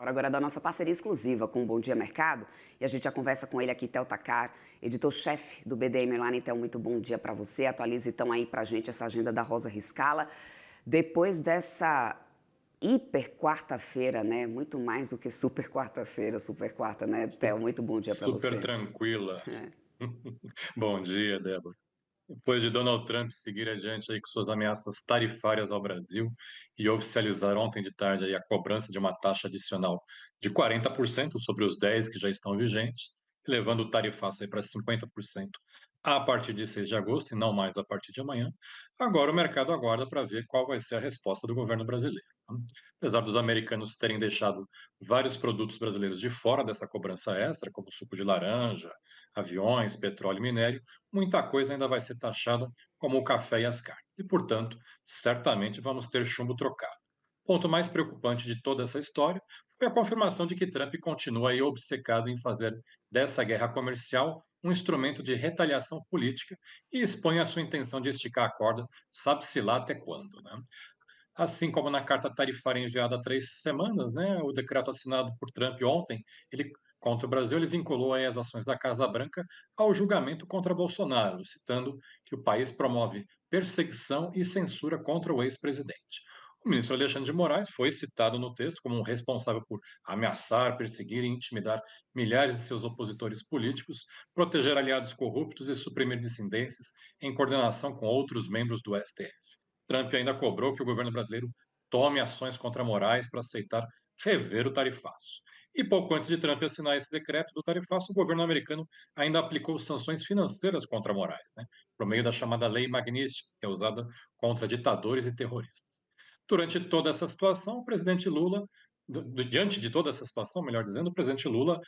hora agora é da nossa parceria exclusiva com o Bom Dia Mercado e a gente já conversa com ele aqui, Tel Tacar, editor-chefe do BDM lá. Então, muito bom dia para você. Atualize então aí para a gente essa agenda da Rosa Riscala. Depois dessa hiper quarta-feira, né? Muito mais do que super quarta-feira, super quarta, né, Tel? Muito bom dia para Super você. tranquila. É. Bom dia, Débora. Depois de Donald Trump seguir adiante aí com suas ameaças tarifárias ao Brasil e oficializar ontem de tarde aí a cobrança de uma taxa adicional de 40% sobre os 10 que já estão vigentes, levando o tarifaço aí para 50% a partir de 6 de agosto e não mais a partir de amanhã, agora o mercado aguarda para ver qual vai ser a resposta do governo brasileiro, né? Apesar dos americanos terem deixado vários produtos brasileiros de fora dessa cobrança extra, como suco de laranja, aviões, petróleo e minério, muita coisa ainda vai ser taxada, como o café e as carnes. E, portanto, certamente vamos ter chumbo trocado. O ponto mais preocupante de toda essa história foi a confirmação de que Trump continua aí obcecado em fazer dessa guerra comercial um instrumento de retaliação política e expõe a sua intenção de esticar a corda, sabe-se lá até quando, né? Assim como na carta tarifária enviada há 3 semanas, né, o decreto assinado por Trump ontem, ele contra o Brasil, ele vinculou aí as ações da Casa Branca ao julgamento contra Bolsonaro, citando que o país promove perseguição e censura contra o ex-presidente. O ministro Alexandre de Moraes foi citado no texto como um responsável por ameaçar, perseguir e intimidar milhares de seus opositores políticos, proteger aliados corruptos e suprimir dissidências em coordenação com outros membros do STF. Trump ainda cobrou que o governo brasileiro tome ações contra Moraes para aceitar rever o tarifaço. E pouco antes de Trump assinar esse decreto do tarifaço, o governo americano ainda aplicou sanções financeiras contra Moraes, né, por meio da chamada Lei Magnitsky, que é usada contra ditadores e terroristas. Durante toda essa situação, o presidente Lula, diante de toda essa situação, melhor dizendo, o presidente Lula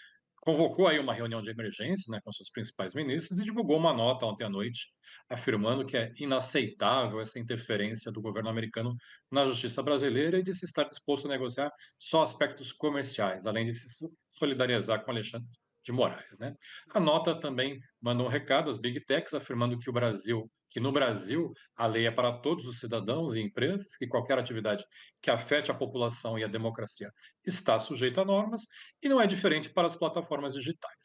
convocou aí uma reunião de emergência, né, com seus principais ministros e divulgou uma nota ontem à noite afirmando que é inaceitável essa interferência do governo americano na justiça brasileira e disse estar disposto a negociar só aspectos comerciais, além de se solidarizar com Alexandre de Moraes, né? A nota também manda um recado às big techs afirmando que no Brasil a lei é para todos os cidadãos e empresas, que qualquer atividade que afete a população e a democracia está sujeita a normas e não é diferente para as plataformas digitais.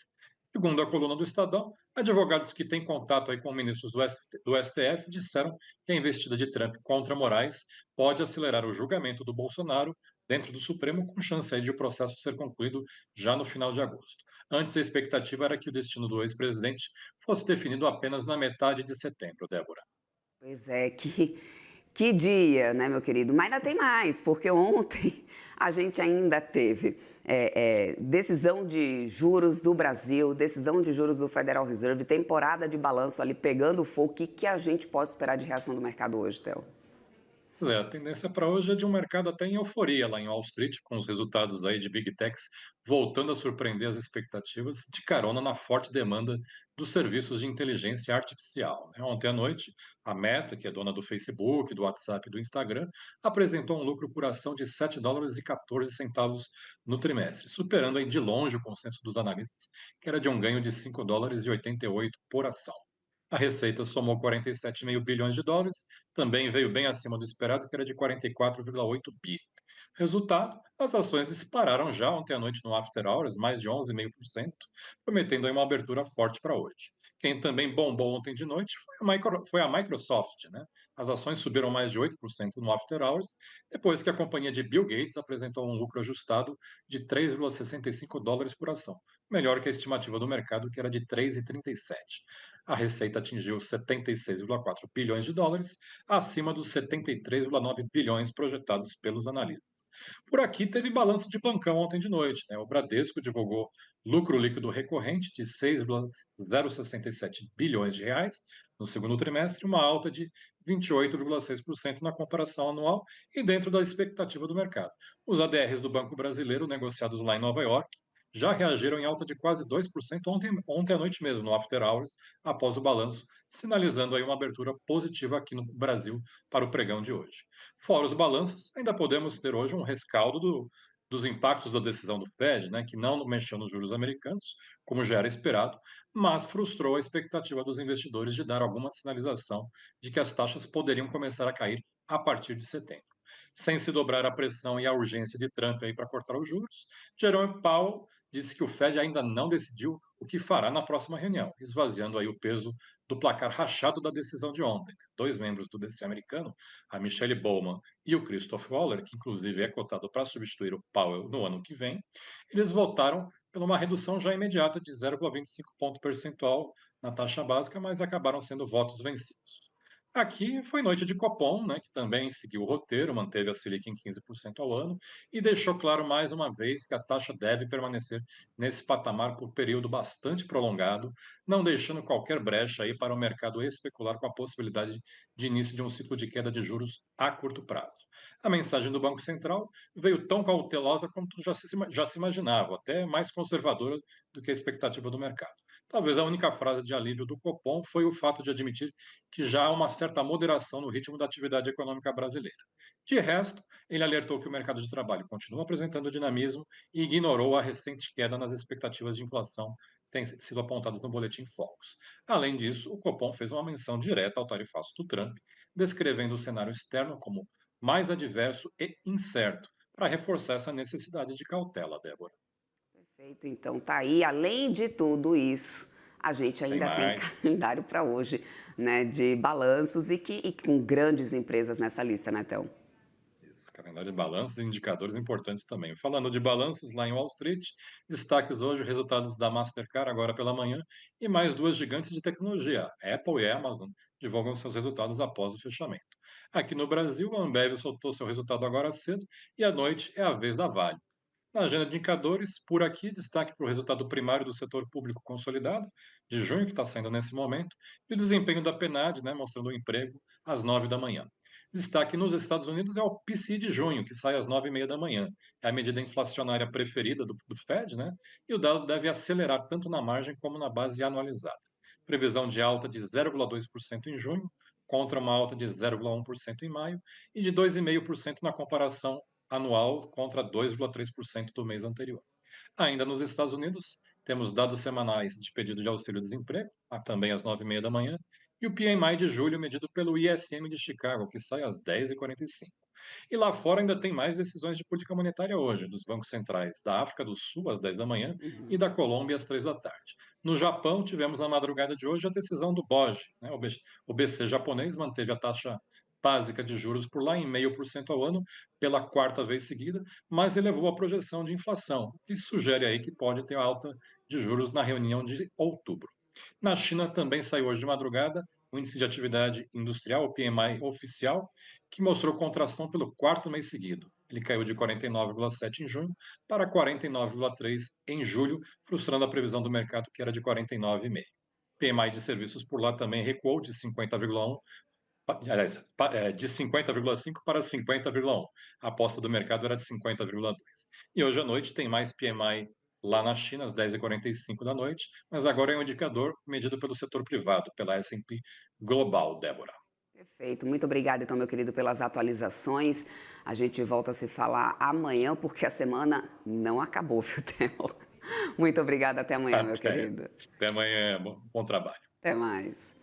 Segundo a coluna do Estadão, advogados que têm contato aí com ministros do STF disseram que a investida de Trump contra Moraes pode acelerar o julgamento do Bolsonaro dentro do Supremo, com chance aí de o processo ser concluído já no final de agosto. Antes, a expectativa era que o destino do ex-presidente fosse definido apenas na metade de setembro, Débora. Pois é, que dia, né, meu querido? Mas ainda tem mais, porque ontem a gente ainda teve decisão de juros do Brasil, decisão de juros do Federal Reserve, temporada de balanço ali pegando fogo. O que, que a gente pode esperar de reação do mercado hoje, Theo? Pois é, a tendência para hoje é de um mercado até em euforia lá em Wall Street, com os resultados aí de Big Techs voltando a surpreender as expectativas, de carona na forte demanda dos serviços de inteligência artificial, né? Ontem à noite, a Meta, que é dona do Facebook, do WhatsApp e do Instagram, apresentou um lucro por ação de 7 dólares e 14 centavos no trimestre, superando aí de longe o consenso dos analistas, que era de um ganho de 5 dólares e 88 por ação. A receita somou 47,5 bilhões de dólares, também veio bem acima do esperado, que era de 44,8 bi. Resultado, as ações dispararam já ontem à noite no After Hours, mais de 11,5%, prometendo aí uma abertura forte para hoje. Quem também bombou ontem de noite foi a Microsoft, né? As ações subiram mais de 8% no After Hours, depois que a companhia de Bill Gates apresentou um lucro ajustado de 3,65 dólares por ação, melhor que a estimativa do mercado, que era de 3,37. A receita atingiu 76,4 bilhões de dólares, acima dos 73,9 bilhões projetados pelos analistas. Por aqui teve balanço de bancão ontem de noite, né? O Bradesco divulgou lucro líquido recorrente de 6,067 bilhões de reais no segundo trimestre, uma alta de 28,6% na comparação anual e dentro da expectativa do mercado. Os ADRs do Banco Brasileiro, negociados lá em Nova York, já reagiram em alta de quase 2% ontem à noite mesmo, no After Hours, após o balanço, sinalizando aí uma abertura positiva aqui no Brasil para o pregão de hoje. Fora os balanços, ainda podemos ter hoje um rescaldo dos impactos da decisão do Fed, né, que não mexeu nos juros americanos, como já era esperado, mas frustrou a expectativa dos investidores de dar alguma sinalização de que as taxas poderiam começar a cair a partir de setembro. sem se dobrar a pressão e a urgência de Trump aí para cortar os juros. Jerome Powell disse que o Fed ainda não decidiu o que fará na próxima reunião, esvaziando aí o peso do placar rachado da decisão de ontem. Dois membros do BC americano, a Michelle Bowman e o Christoph Waller, que inclusive é cotado para substituir o Powell no ano que vem, eles votaram por uma redução já imediata de 0,25 ponto percentual na taxa básica, mas acabaram sendo votos vencidos. Aqui foi noite de Copom, né, que também seguiu o roteiro, manteve a Selic em 15% ao ano e deixou claro mais uma vez que a taxa deve permanecer nesse patamar por período bastante prolongado, não deixando qualquer brecha aí para o mercado especular com a possibilidade de início de um ciclo de queda de juros a curto prazo. A mensagem do Banco Central veio tão cautelosa como já se imaginava, até mais conservadora do que a expectativa do mercado. Talvez a única frase de alívio do Copom foi o fato de admitir que já há uma certa moderação no ritmo da atividade econômica brasileira. De resto, ele alertou que o mercado de trabalho continua apresentando dinamismo e ignorou a recente queda nas expectativas de inflação que têm sido apontadas no Boletim Focus. Além disso, o Copom fez uma menção direta ao tarifaço do Trump, descrevendo o cenário externo como mais adverso e incerto, para reforçar essa necessidade de cautela, Débora. Perfeito, então tá aí. Além de tudo isso, a gente Tem ainda tem mais. calendário para hoje, né, de balanços e com grandes empresas nessa lista, né, Théo? Isso, calendário de balanços e indicadores importantes também. Falando de balanços, lá em Wall Street, destaques hoje, resultados da Mastercard agora pela manhã e mais duas gigantes de tecnologia, Apple e Amazon, divulgam seus resultados após o fechamento. Aqui no Brasil, a Ambev soltou seu resultado agora cedo e à noite é a vez da Vale. Na agenda de indicadores, por aqui, destaque para o resultado primário do setor público consolidado, de junho, que está saindo nesse momento, e o desempenho da PNAD, né, mostrando o emprego, às 9 da manhã. Destaque nos Estados Unidos é o PCI de junho, que sai às 9h30 da manhã. É a medida inflacionária preferida do Fed, né? E o dado deve acelerar tanto na margem como na base anualizada. Previsão de alta de 0,2% em junho, contra uma alta de 0,1% em maio, e de 2,5% na comparação anual contra 2,3% do mês anterior. Ainda nos Estados Unidos, temos dados semanais de pedido de auxílio-desemprego, também às 9h30 da manhã, e o PMI de julho medido pelo ISM de Chicago, que sai às 10h45. E lá fora ainda tem mais decisões de política monetária hoje, dos bancos centrais da África do Sul às 10 da manhã e Uhum. da Colômbia às 3 da tarde. No Japão, tivemos na madrugada de hoje a decisão do BOJ, né? O BC japonês manteve a taxa básica de juros por lá em 0,5% ao ano pela quarta vez seguida, mas elevou a projeção de inflação, o que sugere aí que pode ter alta de juros na reunião de outubro. Na China também saiu hoje de madrugada o índice de atividade industrial, o PMI oficial, que mostrou contração pelo quarto mês seguido. Ele caiu de 49,7 em junho para 49,3 em julho, frustrando a previsão do mercado que era de 49,5. PMI de serviços por lá também recuou de 50,1 aliás, de 50,5 para 50,1. A aposta do mercado era de 50,2. E hoje à noite tem mais PMI lá na China, às 10h45 da noite, mas agora é um indicador medido pelo setor privado, pela S&P Global, Débora. Perfeito. Muito obrigada, então, meu querido, pelas atualizações. A gente volta a se falar amanhã, porque a semana não acabou, viu, Théo? Muito obrigada. Até amanhã, meu Até, querido. até amanhã, bom trabalho. Até mais.